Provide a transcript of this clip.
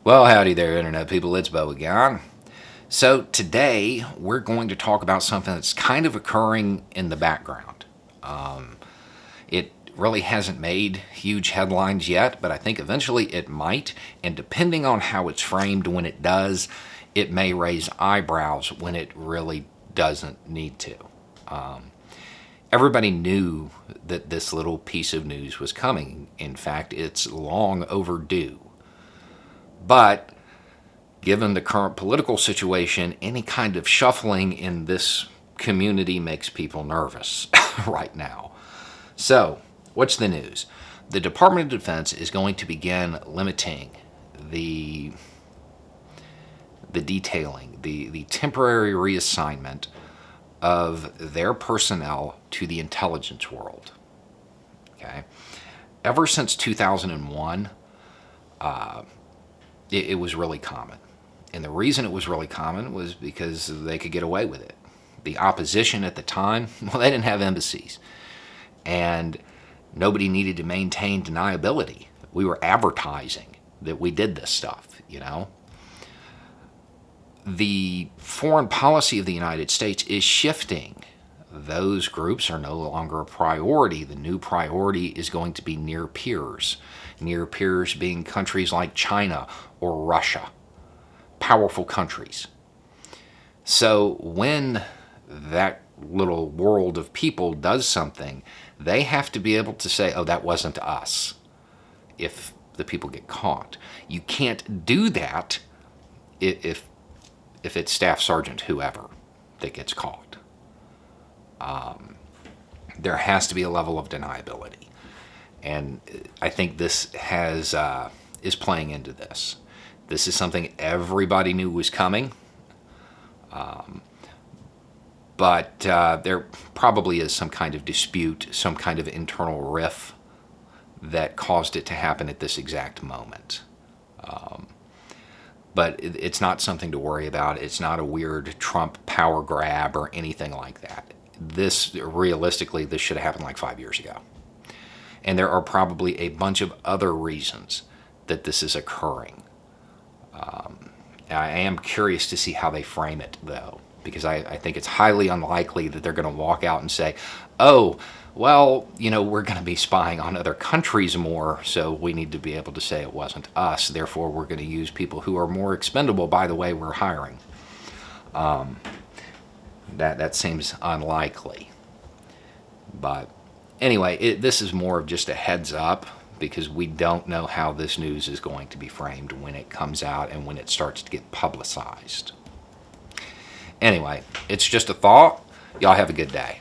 Well, howdy there, Internet people. It's Bo again. So, today we're going to talk about something that's kind of occurring in the background. It really hasn't made huge headlines yet, but I think eventually it might. And depending on how it's framed when it does, it may raise eyebrows when it really doesn't need to. Everybody knew that this little piece of news was coming. In fact, it's long overdue. But given the current political situation, any kind of shuffling in this community makes people nervous right now. So, what's the news? The Department of Defense is going to begin limiting the detailing, the temporary reassignment of their personnel to the intelligence world. Okay? Ever since 2001, it was really common. And the reason it was really common was because they could get away with it. The opposition at the time, well, they didn't have embassies. And nobody needed to maintain deniability. We were advertising that we did this stuff. The foreign policy of the United States is shifting. Those groups are no longer a priority. The new priority is going to be near peers. Near peers being countries like China or Russia. Powerful countries. So when that little world of people does something, they have to be able to say, oh, that wasn't us, if the people get caught. You can't do that if it's Staff Sergeant whoever that gets caught. There has to be a level of deniability. And I think this is playing into this. This is something everybody knew was coming. But there probably is some kind of dispute, some kind of internal riff that caused it to happen at this exact moment. But it's not something to worry about. It's not a weird Trump power grab or anything like that. Realistically, this should have happened like 5 years ago. And there are probably a bunch of other reasons that this is occurring. I am curious to see how they frame it, though, because I think it's highly unlikely that they're going to walk out and say, oh, well, we're going to be spying on other countries more, so we need to be able to say it wasn't us. Therefore, we're going to use people who are more expendable by the way we're hiring. That seems unlikely. But anyway, this is more of just a heads up, because we don't know how this news is going to be framed when it comes out and when it starts to get publicized. Anyway, it's just a thought. Y'all have a good day.